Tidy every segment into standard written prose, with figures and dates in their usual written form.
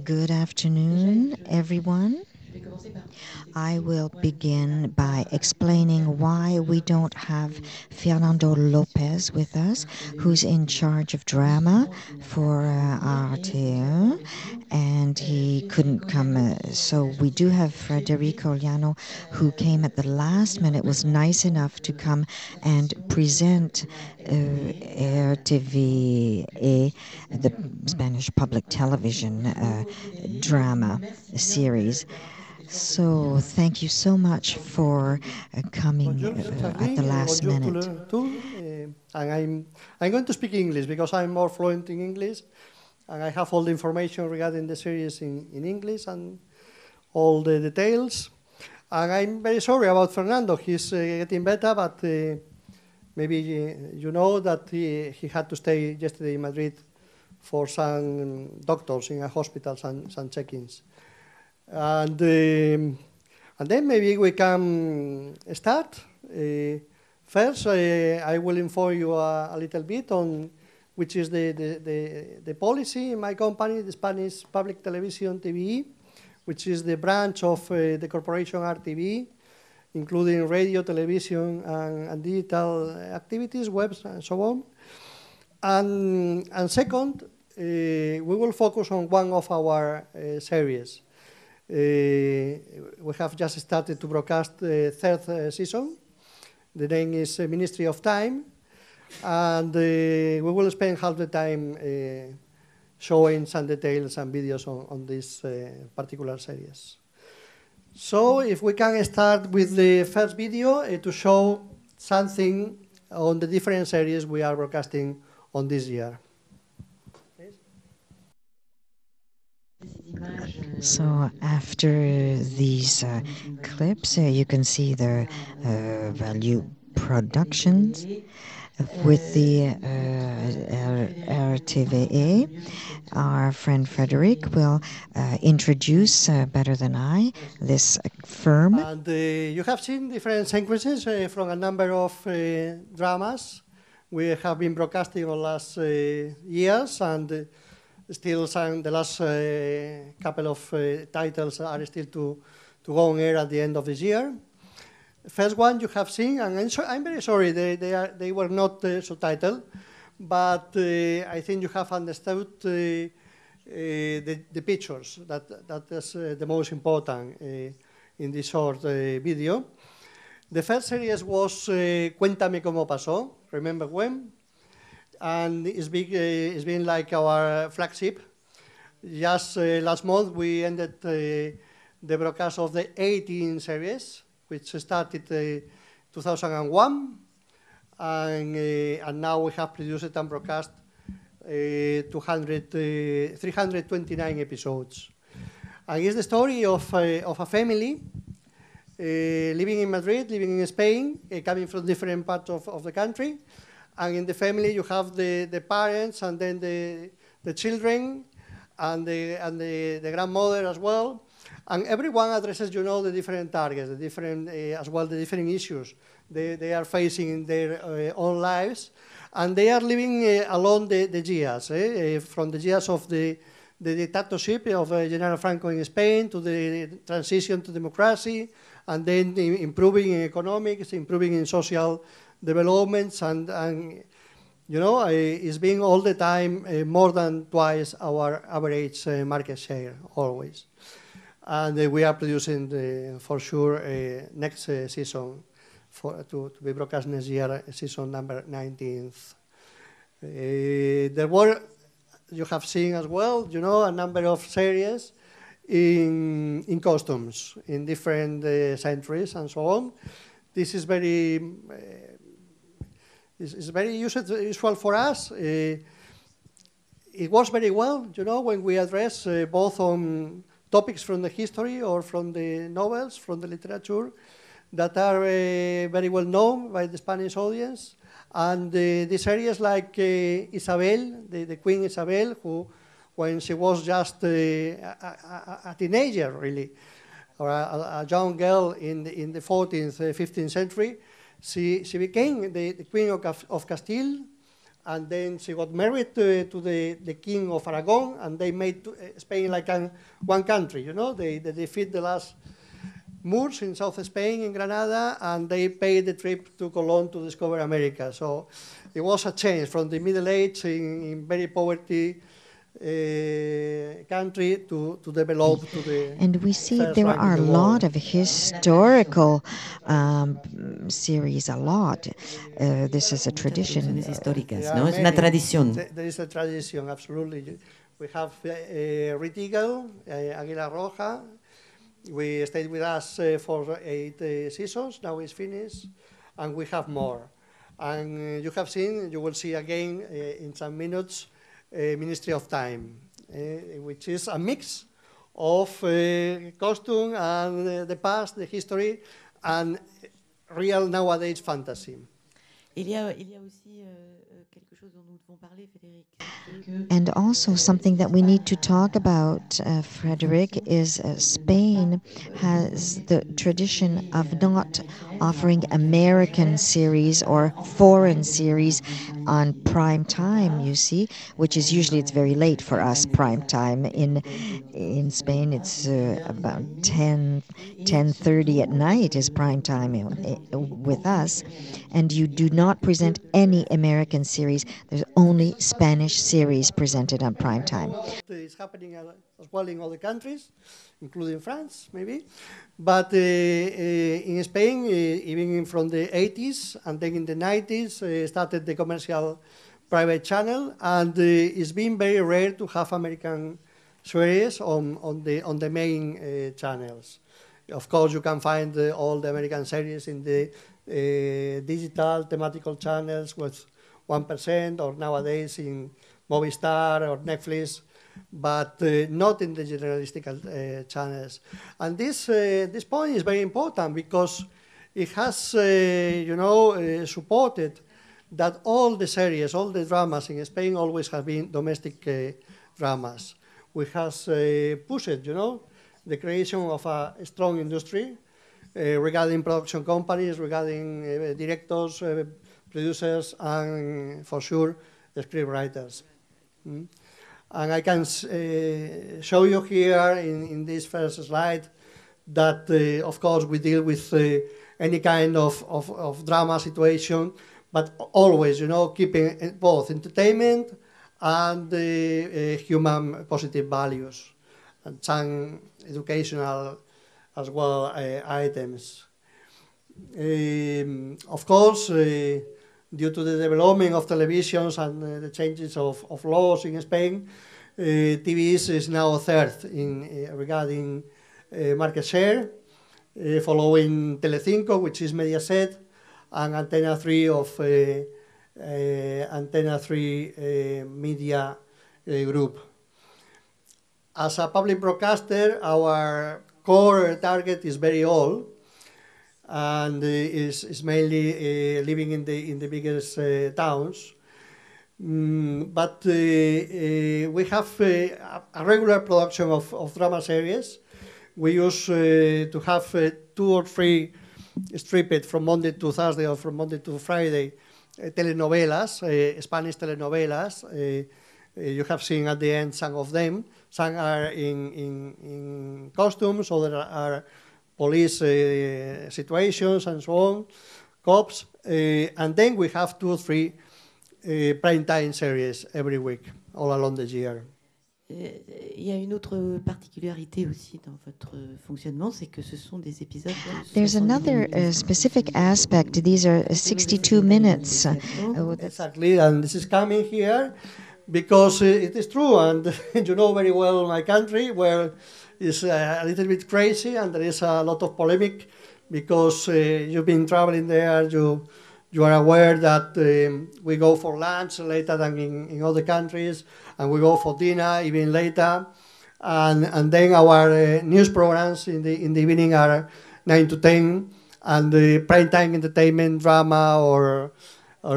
Good afternoon, everyone. I will begin by explaining why we don't have Fernando Lopez with us, who's in charge of drama for RTL, and he couldn't come. So we do have Federico Llano, who came at the last minute, was nice enough to come and present RTV, the Spanish public television drama series. So thank you so much for coming at the last minute. And I'm going to speak English because I'm more fluent in English, and I have all the information regarding the series in English and all the details. And I'm very sorry about Fernando. He's getting better, but maybe you know that he had to stay yesterday in Madrid for some doctors in a hospital, some check-ins. And then maybe we can start. First, I will inform you a little bit on which is the policy in my company, the Spanish Public Television TVE, which is the branch of the corporation RTV, including radio, television, and digital activities, webs, and so on. And second, we will focus on one of our series. We have just started to broadcast the third season. The name is Ministry of Time, and we will spend half the time showing some details and videos on this particular series. So if we can start with the first video to show something on the different series we are broadcasting on this year. So after these clips, you can see the value productions with the RTVE. Our friend Frederic will introduce better than I this firm. And you have seen different sequences from a number of dramas we have been broadcasting over the last years, and still the last couple of titles are still to go on air at the end of this year. First one you have seen, and I'm very sorry they were not subtitled, but I think you have understood the pictures. That is the most important in this short video. The first series was Cuéntame cómo pasó, Remember When? And it's been like our flagship. Just last month we ended the broadcast of the 18 series, which started 2001, and now we have produced and broadcast 329 episodes. And it's the story of a family living in Madrid, living in Spain, coming from different parts of the country. And in the family, you have the parents, and then the children, and the grandmother as well. And everyone addresses, the different targets, the different issues they are facing in their own lives. And they are living along the years, from the years of the dictatorship of General Franco in Spain to the transition to democracy, and then improving in economics, improving in social developments, and it's been all the time more than twice our average market share, always. And we are producing, for sure, next season to be broadcast next year, season number 19th. There were, you have seen as well, a number of series in costumes, in different centuries and so on. This is very useful for us. It works very well, when we address both on topics from the history or from the novels, from the literature that are very well known by the Spanish audience. And these areas like Isabel, the Queen Isabel, who when she was just a teenager, really, or a young girl in the 14th, 15th century. She became the Queen of Castile, and then she got married to the King of Aragon, and they made Spain like one country, you know. They defeat the last Moors in South Spain, in Granada, and they paid the trip to Colón to discover America. So it was a change from the Middle Age in very poverty country to develop to the And we see first there rank in are a the lot world. of historical series, a lot. This is a Muchas tradition. producciones históricas, There are ¿no? Es una many. tradición. There is a tradition, absolutely. We have Red Eagle, Águila Roja. We stayed with us for 8 seasons. Now it's finished, and we have more. And you have seen, you will see again in some minutes, Ministry of Time, which is a mix of costume and the past, the history, and real nowadays fantasy. Il y a aussi quelque chose dont nous devons parler, Frédéric. And also something that we need to talk about, Frederick, is Spain has the tradition of not offering American series or foreign series on prime time, you see, which is usually it's very late for us, prime time. In Spain, it's about 10:30 at night is prime time with us. And you do not present any American series. There's only Spanish series presented on prime time. It's happening as well in other countries, including France, maybe. But in Spain, even from the 80s and then in the 90s, started the commercial private channel, and it's been very rare to have American series on the main channels. Of course, you can find all the American series in the digital thematical channels with 1%, or nowadays in Movistar or Netflix, but not in the generalistic channels. And this point is very important because it has, supported that all the series, all the dramas in Spain always have been domestic dramas. We have pushed, the creation of a strong industry regarding production companies, regarding directors, producers, and for sure, the scriptwriters. And I can show you here in this first slide that, of course, we deal with any kind of drama situation, but always, keeping both entertainment and human positive values and some educational as well items. Of course, due to the development of televisions and the changes of laws in Spain, TV is now third regarding market share, following Telecinco, which is Mediaset, and Antena 3 of Antena 3 Media Group. As a public broadcaster, our core target is very old, and is mainly living in the biggest towns. But we have a regular production of drama series. We used to have 2 or 3 stripped from Monday to Thursday or from Monday to Friday telenovelas, Spanish telenovelas. You have seen at the end some of them. Some are in costumes, others are police situations and so on, cops. And then we have 2 or 3 prime time series every week, all along the year. Il y a une autre particularité aussi dans votre fonctionnement, c'est que ce sont des épisodes de There's 70 another minutes. Specific aspect. These are 62 minutes. Exactly, and this is coming here because it is true, and you know very well my country, where it's a little bit crazy and there is a lot of polemic because you've been traveling there, you are aware that we go for lunch later than in other countries, and we go for dinner even later, and then our news programs in the evening are 9 to 10, and the prime time entertainment drama or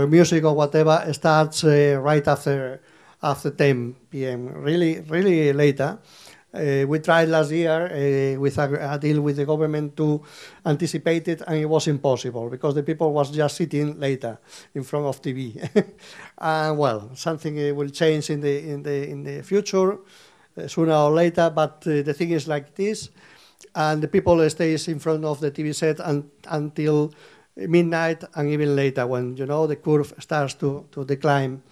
music or whatever starts right after after 10 p.m. Really later. We tried last year with a deal with the government to anticipate it, and it was impossible because the people was just sitting later in front of TV. And well, something will change in the future sooner or later. But the thing is like this, and the people stays in front of the TV set until midnight and even later when the curve starts to decline.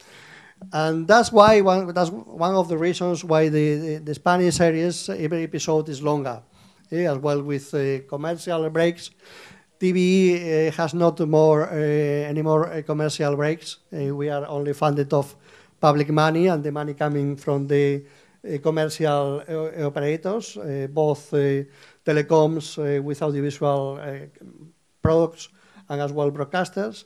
And that's why that's one of the reasons why the Spanish series, every episode is longer. As well with commercial breaks, TV has not any more commercial breaks. We are only funded of public money and the money coming from the commercial operators, both telecoms with audiovisual products and as well broadcasters,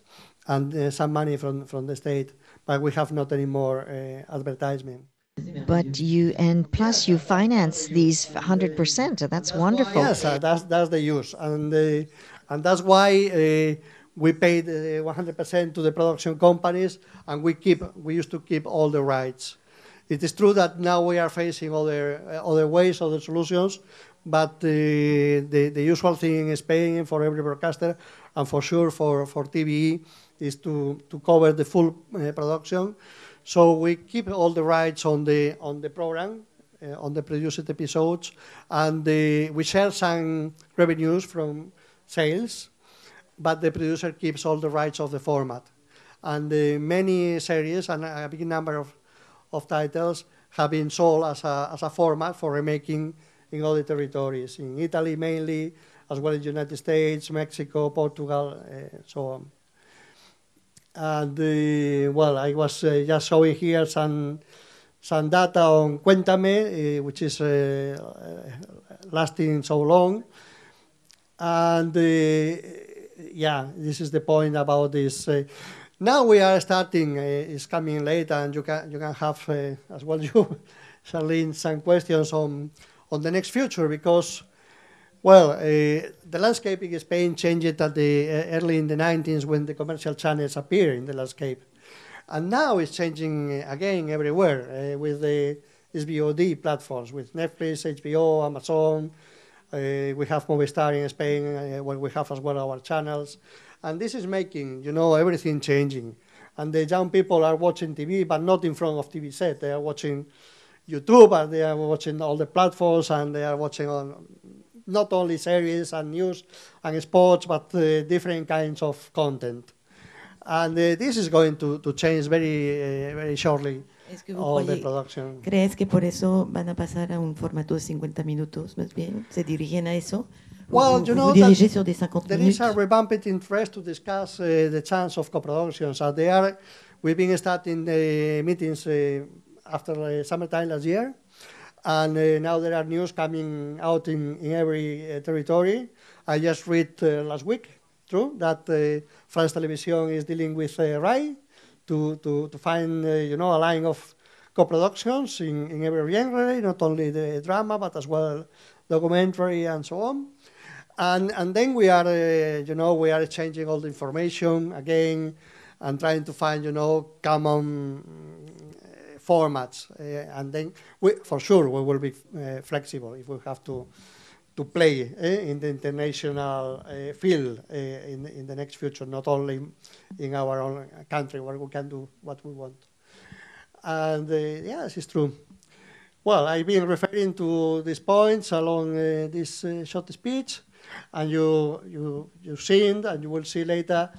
and some money from the state. But we have not any more advertisement. But plus you finance these 100%. That's wonderful. Yes, that's the use, and that's why we paid 100% to the production companies, and we used to keep all the rights. It is true that now we are facing other ways, other solutions, but the usual thing in Spain for every broadcaster, and for sure for TVE, is to cover the full production. So we keep all the rights on the program, on the produced episodes, and we share some revenues from sales, but the producer keeps all the rights of the format. And many series and a big number of titles have been sold as a format for remaking in other territories, in Italy mainly, as well as United States, Mexico, Portugal, so on. And well, I was just showing here some data on Cuéntame, which is lasting so long. And yeah, this is the point about this. Now we are starting, it's coming late, and you can have as well you, Charlene, some questions on the next future, because well, the landscape in Spain changed at early in the 90s when the commercial channels appeared in the landscape. And now it's changing again everywhere with the SVOD platforms, with Netflix, HBO, Amazon. We have Movistar in Spain, where we have as well our channels. And this is making, everything changing. And the young people are watching TV, but not in front of TV set. They are watching YouTube, and they are watching all the platforms, and they are watching on not only series and news and sports, but different kinds of content. And this is going to change very shortly all the production. ¿Crees que por eso van a pasar a un formato de 50 minutos, más bien? ¿Se dirigen a eso? Well, vous dirigez sur des 50 there minutes? is a revamped interest to discuss the chance of co-productions. We've been starting the meetings after summertime last year. And now there are news coming out in every territory. I just read last week, that France Television is dealing with RAI to find a line of co-productions in every genre, not only the drama, but as well documentary and so on. And then we are, we are exchanging all the information again and trying to find, common formats, and then for sure we will be flexible if we have to play in the international field in the next future, not only in our own country where we can do what we want. And yes, it's true. Well, I've been referring to these points along this short speech, and you've seen, and you will see later,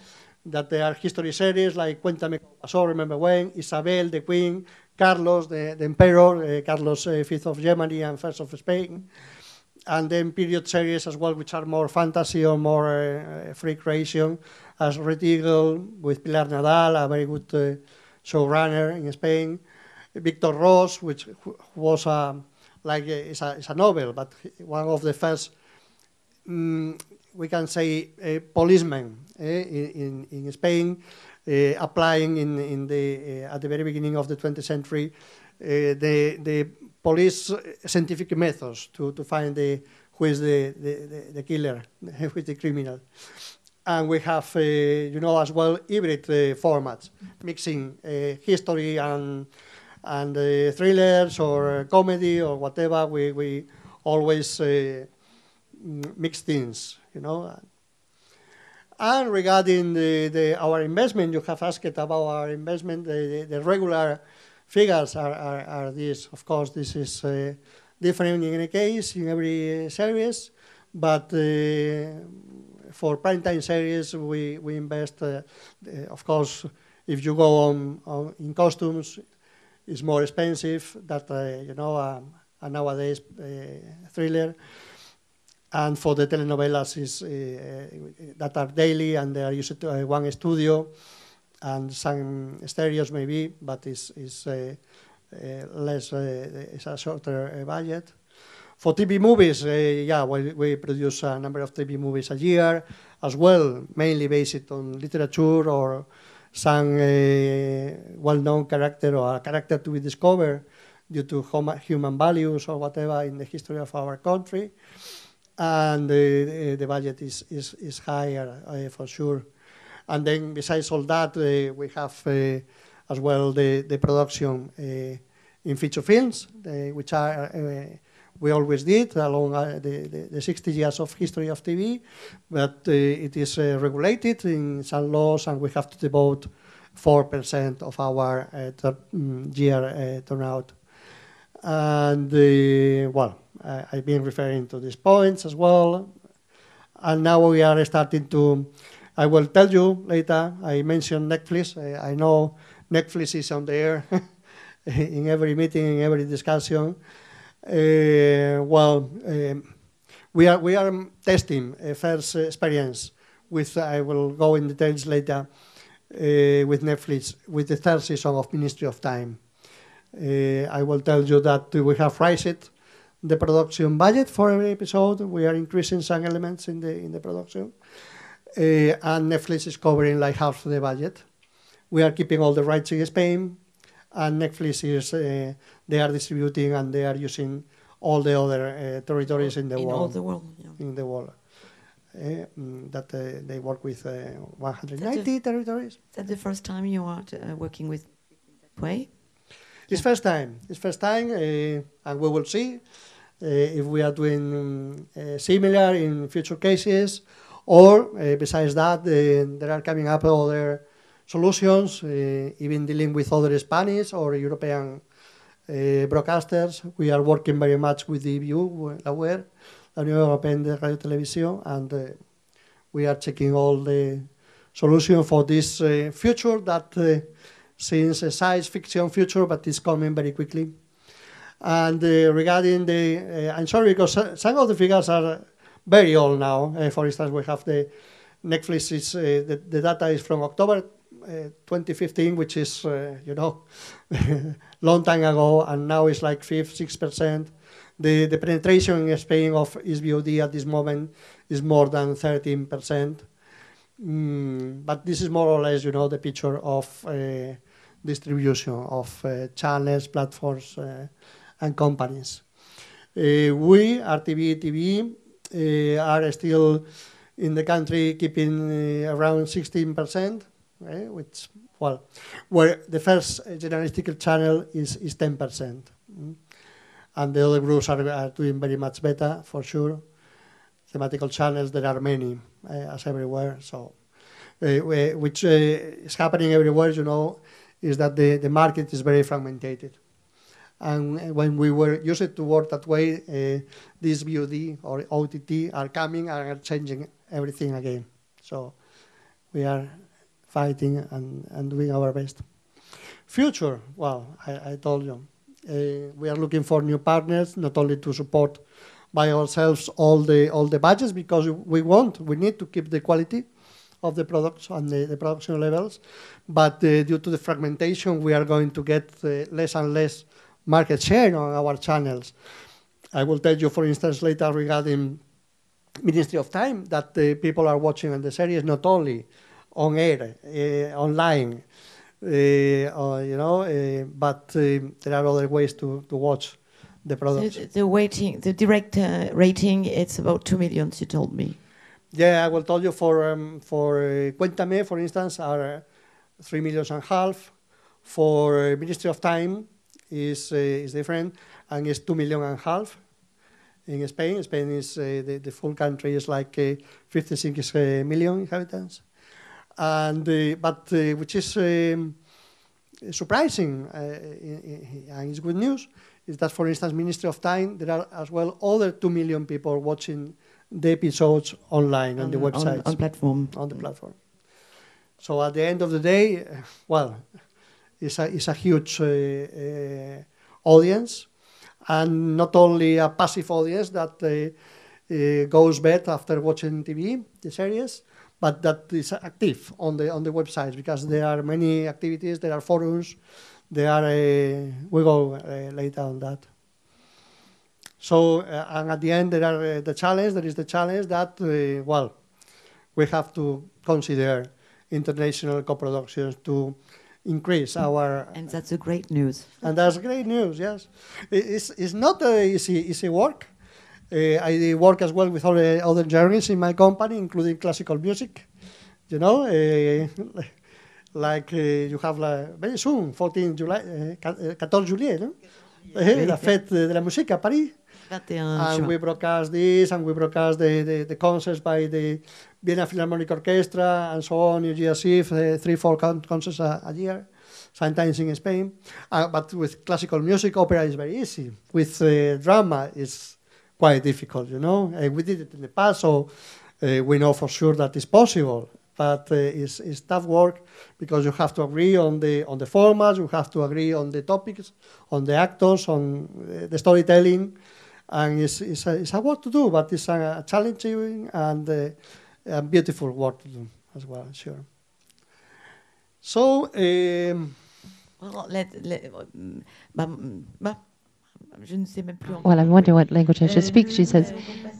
that there are history series like Cuéntame cómo pasó, Remember When, Isabel, the Queen, Carlos, the Emperor, Carlos V of Germany and First of Spain, and then period series as well, which are more fantasy or more free creation, as Red Eagle with Pilar Nadal, a very good showrunner in Spain, Victor Ross, which was it's a novel, but one of the first, we can say, policemen in Spain, applying at the very beginning of the 20th century the police scientific methods to find who is the killer, who is the criminal. And we have, as well, hybrid formats, mixing history and And thrillers or comedy or whatever, we always mix things, you know. And regarding our investment, you have asked about our investment. The regular figures are this. Of course, this is different in any case, in every series. But for primetime series, we invest, of course, if you go on in costumes, it's more expensive that, you know, a nowadays thriller. And for the telenovelas is that are daily and they are used to one studio and some stereos maybe, but it's less, it's a shorter budget. For TV movies, yeah, we produce a number of TV movies a year as well, mainly based on literature or some well-known character or a character to be discovered due to human values or whatever in the history of our country. And the budget is higher for sure. And then besides all that, we have as well the production in feature films, which are we always did along the 60 years of history of TV, but it is regulated in some laws, and we have to devote 4% of our year turnout. And well, I've been referring to these points as well. And now we are starting to, I will tell you later, I mentioned Netflix. I know Netflix is on the air in every meeting, in every discussion. Well, we are testing a first experience with, I will go in details later, with Netflix, with the third season of Ministry of Time. I will tell you that we have raised the production budget for every episode. We are increasing some elements in the production, and Netflix is covering like half the budget. We are keeping all the rights in Spain, and Netflix is they are distributing and they are using all the other territories in the world. In all the world, yeah. In the world. That they work with 190 territories. Is that the first time you are working with that way? It's first time. It's first time, and we will see if we are doing similar in future cases, or besides that, there are coming up other solutions, even dealing with other Spanish or European broadcasters. We are working very much with the EBU, la Unión Europea de Radio Televisión, and we are checking all the solutions for this future that seems a science fiction future, but it's coming very quickly. And regarding I'm sorry, because some of the figures are very old now. For instance, we have the Netflix, the data is from October 2015, which is, you know, long time ago, and now it's like 6%. The penetration in Spain of SVOD at this moment is more than 13%. But this is more or less, you know, the picture of distribution of channels, platforms, and companies. We, RTV TV, are still in the country keeping around 16%, which, well, where the first journalistic channel is 10%. And the other groups are doing very much better, for sure. Thematical channels, there are many, as everywhere. So, which is happening everywhere, you know, is that the market is very fragmented. And when we were used to work that way, this VOD or OTT are coming and are changing everything again. So we are fighting and doing our best. Future, well, I told you. We are looking for new partners, not only to support by ourselves all the budgets, because we need to keep the quality of the products and the production levels, but due to the fragmentation, we are going to get less and less market share on our channels. I will tell you, for instance, later regarding Ministry of Time, that people are watching the series not only on air, online, you know, but there are other ways to watch the products. So the direct rating, it's about 2 million, you told me. Yeah, I will tell you for Cuéntame, for instance, are 3.5 million. For Ministry of Time, is different, and it's 2.5 million in Spain. Spain is the full country is like 56 million inhabitants, and but which is surprising and it's good news is that, for instance, Ministry of Time, there are as well other 2 million people watching the episodes online on the websites on the platform. So at the end of the day, well, it's a huge audience, and not only a passive audience that goes bed after watching TV, the series, but that is active on the websites, because there are many activities, there are forums, there are we go later on that. So and at the end there are the challenge. There is the challenge that well, we have to consider international co-productions to increase our. And that's a great news. And that's great news. Yes, it's not easy work. I work as well with other genres in my company, including classical music. You know, like you have very soon, 14 July, 14 juillet, no? La fête de la musique à Paris. 21 And juin. we broadcast this, and we broadcast the concerts by the Vienna Philharmonic Orchestra and so on. New Year's Eve, 3-4 concerts a year, sometimes in Spain. But with classical music, opera is very easy. With drama, it's quite difficult, you know. We did it in the past, so we know for sure that it's possible. But it's tough work, because you have to agree on the formats, you have to agree on the topics, on the actors, on the storytelling, and it's a work to do, but it's a challenging and a beautiful work to do as well, sure. So, Well, je ne sais même plus Well, I'm wondering what language I should speak, she says.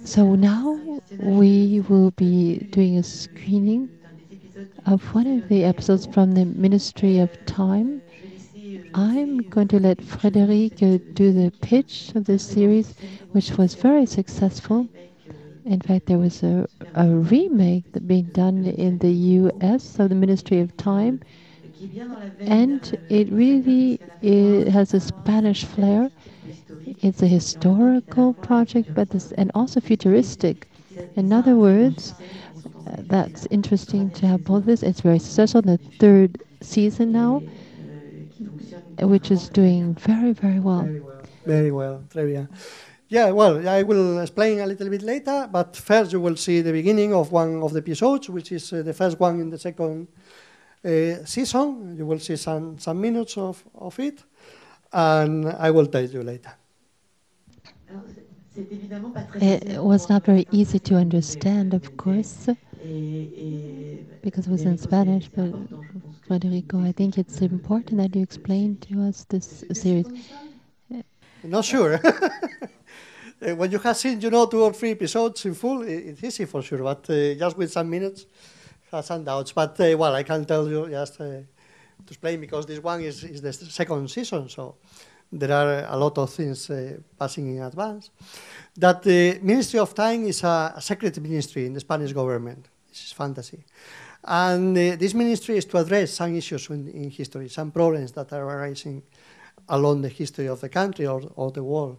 So now we will be doing a screening of one of the episodes from the Ministry of Time. I'm going to let Federico do the pitch of this series, which was very successful. In fact, there was a remake that being done in the US of the Ministry of Time, and it really has a Spanish flair. It's a historical project, but and also futuristic. In other words, that's interesting to have both this. It's very successful. The third season now, which is doing very, very well. Very well, très bien. Yeah, well, I will explain a little bit later, but first you will see the beginning of one of the episodes, which is the first one in the second season. You will see some minutes of it, and I will tell you later. It was not very easy to understand, of course, because it was in Spanish, but Federico, I think it's important that you explain to us this series. Not sure. When you have seen, 2 or 3 episodes in full, it's easy for sure, but just with some minutes, have some doubts. But, well, I can tell you just to explain, because this one is the second season, so there are a lot of things passing in advance. That the Ministry of Time is a secret ministry in the Spanish government. This is fantasy. And this ministry is to address some issues in history, some problems that are arising along the history of the country or the world.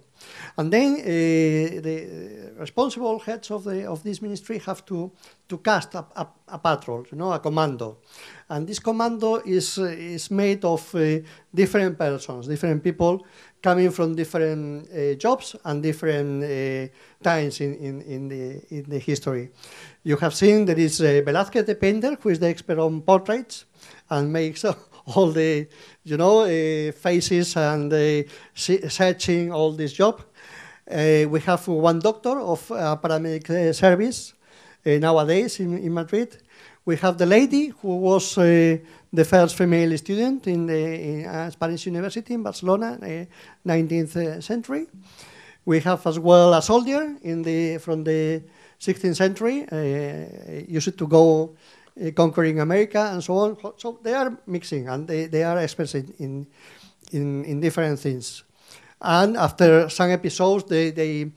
And then the responsible heads of this ministry have to cast a patrol, a commando. And this commando is made of different persons, different people coming from different jobs and different times in the history. You have seen there is Velázquez the painter, who is the expert on portraits and makes all the faces and searching all this job. We have one doctor of paramedic service nowadays in Madrid. We have the lady who was the first female student in a Spanish university in Barcelona, 19th century. We have as well a soldier from the 16th century, used to go conquering America and so on. So they are mixing, and they are experts in different things. And after some episodes, they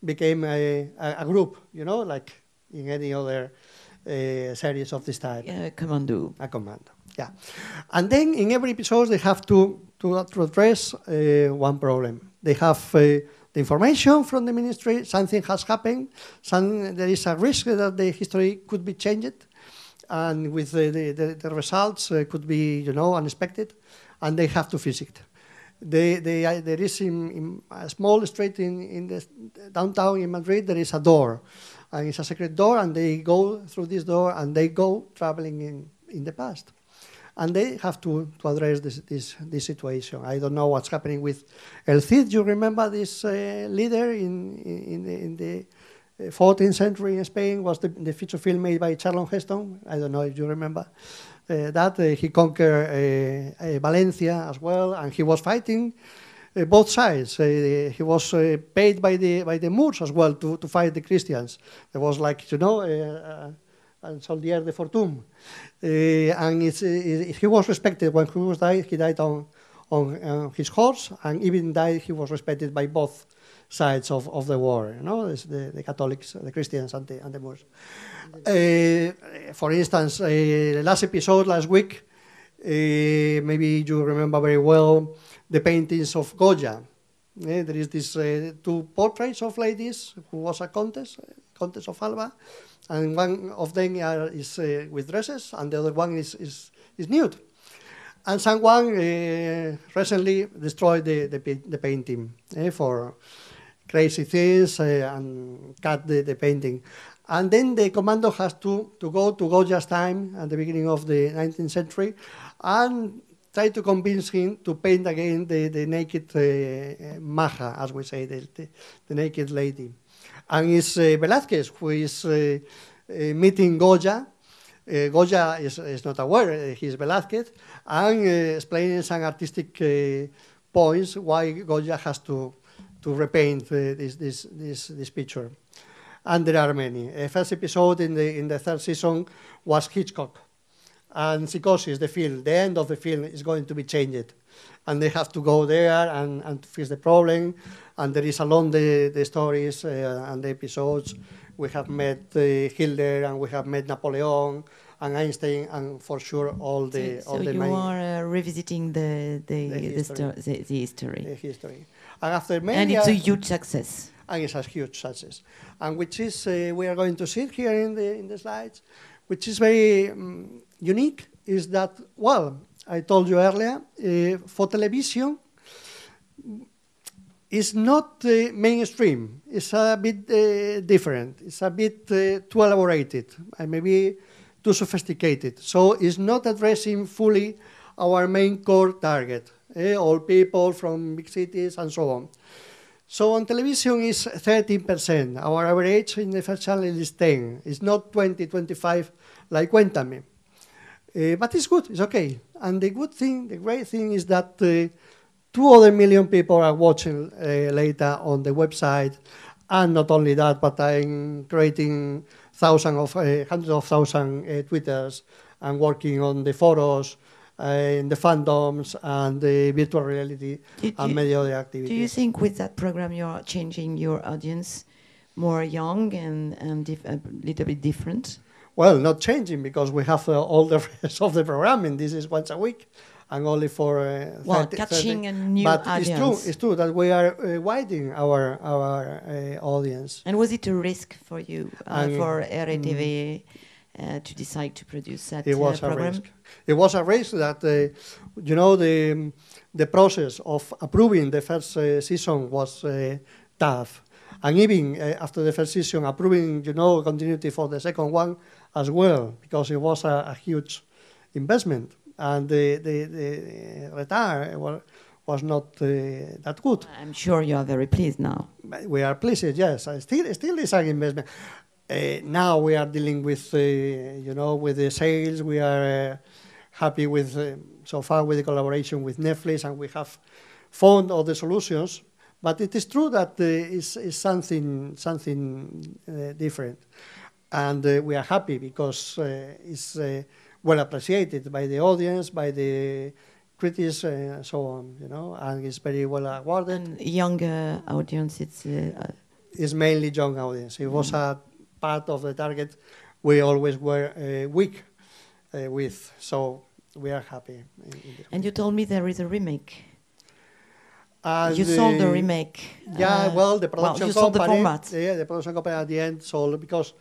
became a group, like in any other series of this type. A commando. A commando, Yeah. And then in every episode they have to address one problem. They have the information from the ministry, something has happened, there is a risk that the history could be changed, and with the results could be, unexpected, and they have to fix it. There is in a small street in the downtown in Madrid, there is a door, and it's a secret door, and they go through this door, and they go traveling in the past. And they have to address this situation. I don't know what's happening with El Cid. You remember this leader in the 14th century in Spain? Was the feature film made by Charlton Heston? I don't know if you remember that. He conquered Valencia as well, and he was fighting both sides. He was paid by the Moors as well to fight the Christians. There was like, and Soldier de Fortune. And he was respected when he was died. He died on his horse, and even died. He was respected by both sides of the war. The Catholics, the Christians, and the Moors. For instance, last episode last week, maybe you remember very well the paintings of Goya. There is these two portraits of ladies who was a Countess of Alba, and one of them is with dresses, and the other one is nude. And someone recently destroyed the painting for crazy things and cut the painting. And then the commando has to go to Goya's time at the beginning of the 19th century and try to convince him to paint again the naked maja, as we say, the naked lady. And it's Velázquez who is meeting Goya. Goya is not aware he's Velázquez, and explaining some artistic points why Goya has to repaint this picture. And there are many. The first episode in the third season was Hitchcock. And Psychosis, the end of the film is going to be changed. And they have to go there and fix the problem. And there is along the stories and the episodes. We have met Hitler, and we have met Napoleon and Einstein, and for sure all the you main, are revisiting the history. The history. And after many, and it's a huge success. And it's a huge success. And which is we are going to see it here in the slides, which is very unique, is that, well, I told you earlier, for television, it's not mainstream. It's a bit different. It's a bit too elaborated and maybe too sophisticated. So it's not addressing fully our main core target, all people from big cities and so on. So on television is 13%. Our average in the first channel is 10. It's not 20, 25 like Cuéntame. But it's good, it's okay. And the great thing is that 2 other million people are watching later on the website. And not only that, but I'm creating hundreds of thousands Twitters and working on the photos, in the fandoms and the virtual reality and many other activities. Do you think with that program you are changing your audience more young and a little bit different? Well, not changing, because we have all the rest of the programming. This is once a week and only for 30. A new but audience. It's true that we are widening our audience. And was it a risk for you, for RTV, to decide to produce that program? It was a risk that, the process of approving the first season was tough. And even after the first season, approving, continuity for the second one as well, because it was a huge investment. And the return was not that good. I'm sure you are very pleased now. We are pleased, yes. Still is an investment. Now we are dealing with, with the sales. We are happy with, so far, with the collaboration with Netflix, and we have found all the solutions. But it is true that it's something different. And we are happy because it's well appreciated by the audience, by the critics, and so on, and it's very well awarded. And younger audience, it's mainly young audience. It was a part of the target we always were weak with. So we are happy. And you told me there is a remake. And you sold the remake. Yeah, well, the production you company. sold the format. Yeah, the production company at the end sold because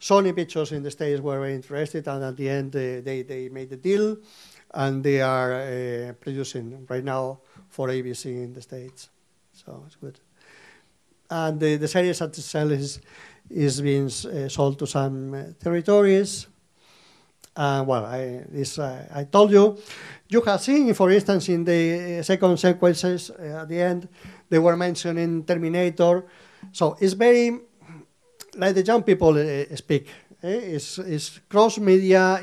Sony Pictures in the States were very interested, and at the end they made the deal, and they are producing right now for ABC in the States. So it's good. And the series itself is being sold to some territories. Well, I told you. You have seen, for instance, in the second sequences at the end, they were mentioning Terminator. So it's very like the young people speak. It's cross media.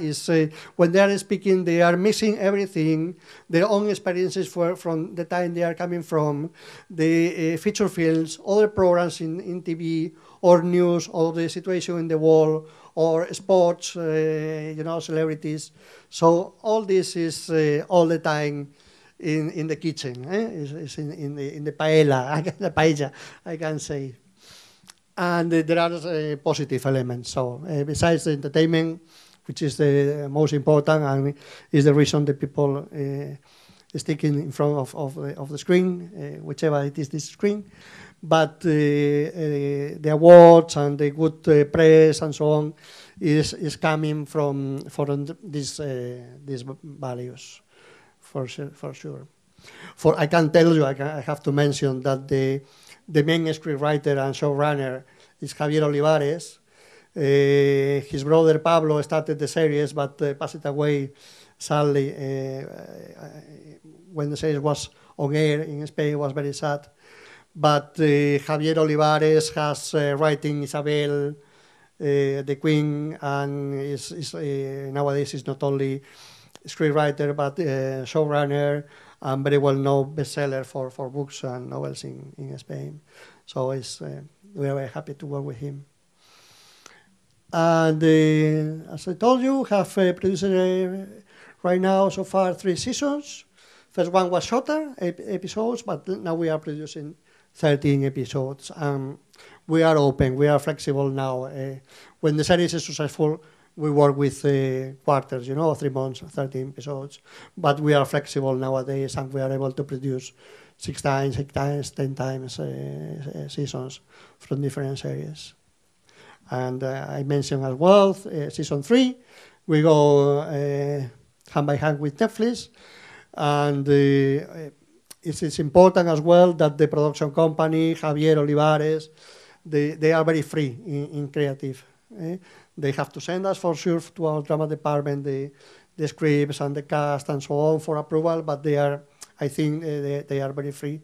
When they are speaking, they are mixing everything, their own experiences from the time they are coming from, the feature films, other programs in TV, or news, or the situation in the world, or sports, celebrities. So all this is all the time in the kitchen. It's in the paella, the paella, I can say. And there are positive elements. So besides the entertainment, which is the most important and is the reason the people stick in front of the screen, whichever it is this screen. But the awards and the good press and so on is coming from these values, for sure. I can tell you, I have to mention that the main screenwriter and showrunner is Javier Olivares. His brother Pablo started the series, but passed away sadly when the series was on air in Spain. It was very sad. But Javier Olivares has writing Isabel, the Queen, and nowadays is not only screenwriter but showrunner and very well known bestseller for books and novels in Spain. So we are very happy to work with him. And as I told you, have produced right now so far 3 seasons. First one was shorter episodes, but now we are producing 13 episodes. We are open, we are flexible now. When the series is successful, we work with quarters, 3 months, 13 episodes. But we are flexible nowadays, and we are able to produce 6 times, 8 times, 10 times seasons from different series. And I mentioned as well, season 3, we go hand by hand with Netflix. And it's important as well that the production company, Javier Olivares, they are very free in creative. They have to send us for sure to our drama department the scripts and the cast and so on for approval, but I think they are very free.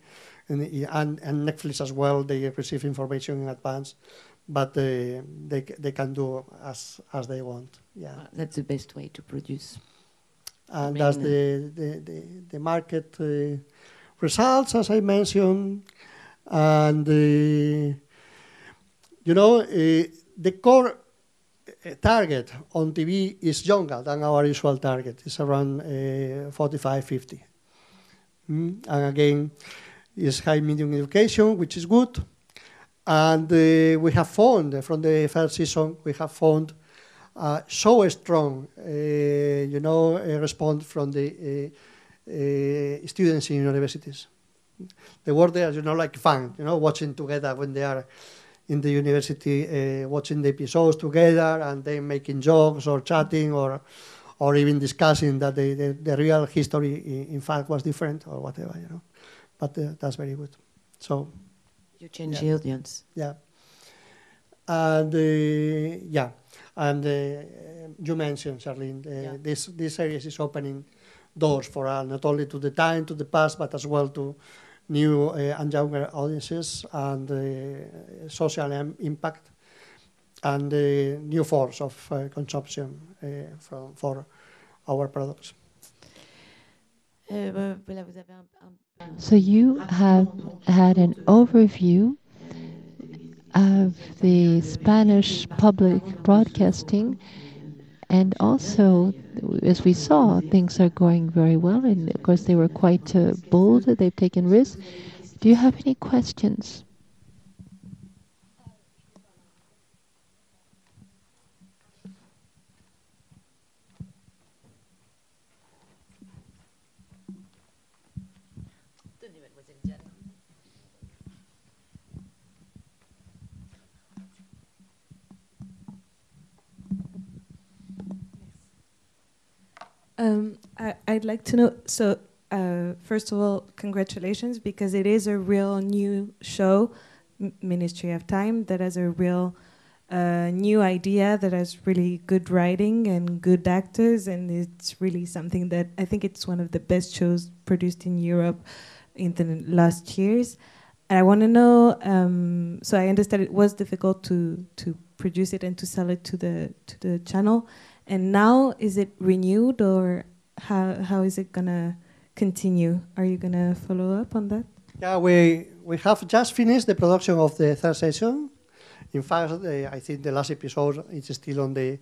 And Netflix as well, they receive information in advance, but they can do as they want. Yeah, that's the best way to produce. And that's the market results, as I mentioned, and the core target on TV is younger than our usual target. It's around 45, 50. And again, it's high medium education, which is good. And we have found, from the first season, we have found so strong, response from the students in universities. They were there, like fun, watching together when they are in the university, watching the episodes together and then making jokes or chatting or even discussing that the real history, in fact, was different or whatever, But that's very good. So you change the audience. Yeah. And and you mentioned, Charlene, this series is opening doors for us, not only to the time, to the past, but as well to new and younger audiences and social impact and new forms of consumption for our products. So you have had an overview of the Spanish public broadcasting, and also, as we saw, things are going very well, and of course they were quite bold, they've taken risks. Do you have any questions? I'd like to know. So, first of all, congratulations, because it is a real new show, Ministry of Time, that has a real new idea, that has really good writing and good actors, and it's really something that I think it's one of the best shows produced in Europe in the last years. And I want to know. So I understand it was difficult to produce it and to sell it to the channel. And now, is it renewed, or how is it gonna continue? Are you gonna follow up on that? Yeah, we have just finished the production of the third season. In fact, I think the last episode is still on the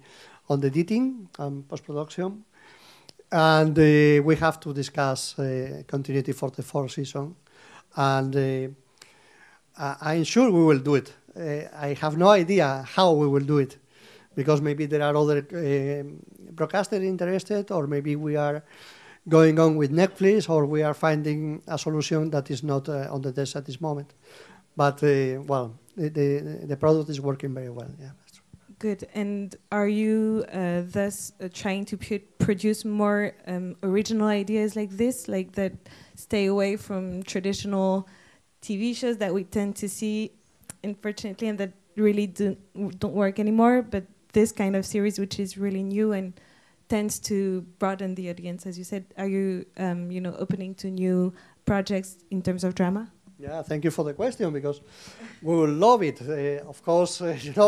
editing and post-production, and we have to discuss continuity for the fourth season. And I'm sure we will do it. I have no idea how we will do it, because maybe there are other broadcasters interested, or maybe we are going on with Netflix, or we are finding a solution that is not on the desk at this moment. But, well, the product is working very well, yeah. Good. And are you thus trying to produce more original ideas like this, like that stay away from traditional TV shows that we tend to see, unfortunately, and that really don't work anymore, but this kind of series, which is really new and tends to broaden the audience, as you said? Are you, opening to new projects in terms of drama? Yeah, thank you for the question, because we will love it. Of course,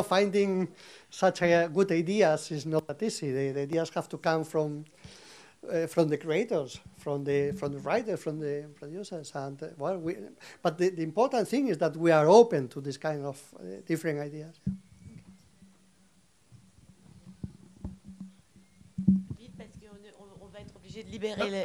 finding such good ideas is not that easy. The ideas have to come from the creators, from the writers, from the producers, and but the important thing is that we are open to this kind of different ideas.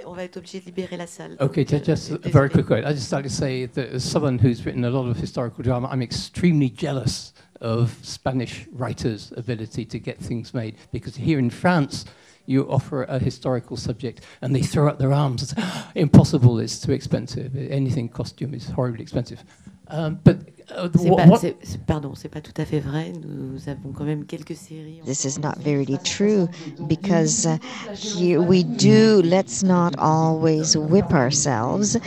On va être obligé de libérer la salle. Okay, just a very quick word. I just like to say that as someone who's written a lot of historical drama, I'm extremely jealous of Spanish writers' ability to get things made, because here in France, you offer a historical subject and they throw up their arms and say, impossible, it's too expensive. Anything costume is horribly expensive. Pardon, c'est pas tout à fait vrai. Nous avons quand même quelques séries. This is not very true, because here we do, let's not always whip ourselves,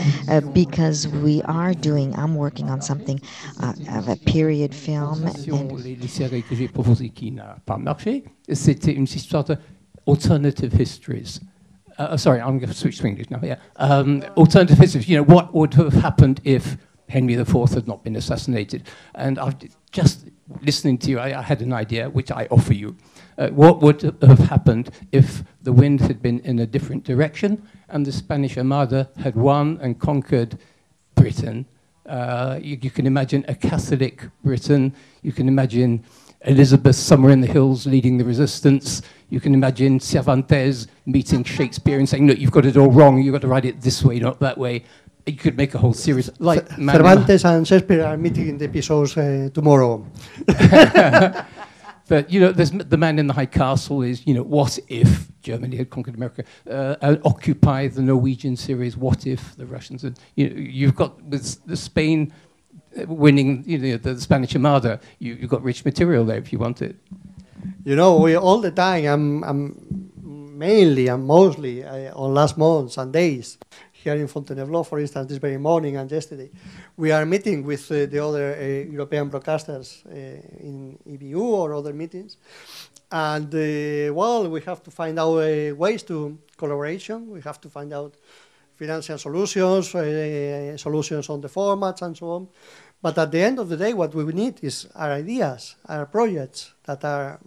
because I'm working on something of a period film. Les séries que j'ai proposées qui n'a pas marché, c'était une histoire de alternative histories. Sorry, I'm going to switch to English now. Yeah, alternative histories. What would have happened if Henry IV had not been assassinated? And just listening to you, I had an idea which I offer you. What would have happened if the wind had been in a different direction and the Spanish Armada had won and conquered Britain? You can imagine a Catholic Britain. You can imagine Elizabeth somewhere in the hills leading the resistance. You can imagine Cervantes meeting Shakespeare and saying, look, you've got it all wrong. You've got to write it this way, not that way. You could make a whole series like Cervantes and Shakespeare are meeting in the episodes tomorrow. But, there's the Man in the High Castle is, what if Germany had conquered America? Occupy, the Norwegian series, what if the Russians had... You've got, with the Spain winning, the Spanish Armada, you've got rich material there if you want it. We all the time, I'm mainly and mostly on last months and days, here in Fontainebleau, for instance, this very morning and yesterday, we are meeting with the other European broadcasters in EBU or other meetings. And, we have to find out ways to collaboration. We have to find out financial solutions, solutions on the formats and so on. But at the end of the day, what we need is our ideas, our projects that are,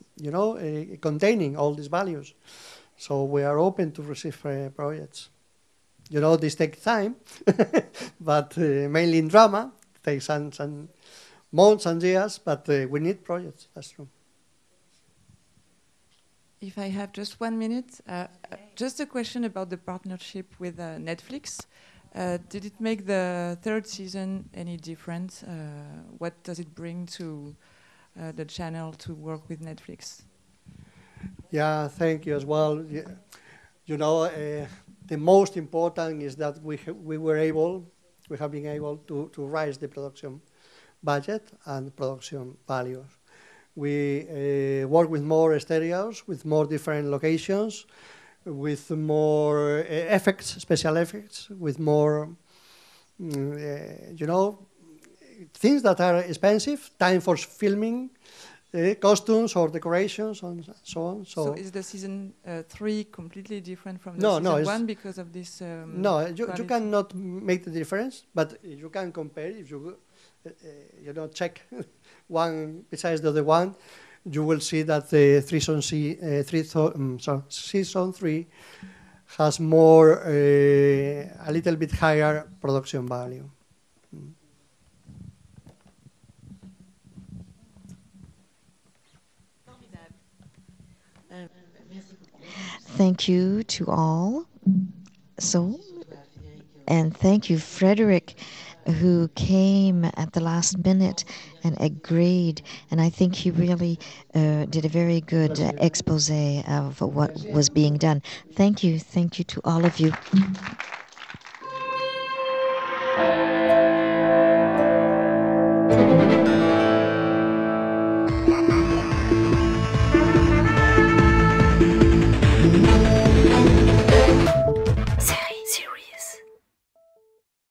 containing all these values. So we are open to receive projects. This takes time, but mainly in drama, it takes some months and years, but we need projects, that's true. If I have just 1 minute, just a question about the partnership with Netflix. Did it make the third season any different? What does it bring to the channel to work with Netflix? Yeah, thank you as well. The most important is that we have been able to raise the production budget and production values. We work with more studios, with more different locations. with more effects, special effects, with more, you know, things that are expensive, time for filming, costumes or decorations and so on. So is the season 3 completely different from the No, season no, 1 because of this? No, you quality? cannot make the difference, but you can compare. If you you know, check one besides the other one, you will see that the season 3 has more, a little bit higher production value. Thank you to all. So, and thank you, Frederick, who came at the last minute and agreed. And I think he really did a very good expose of what was being done. Thank you to all of you.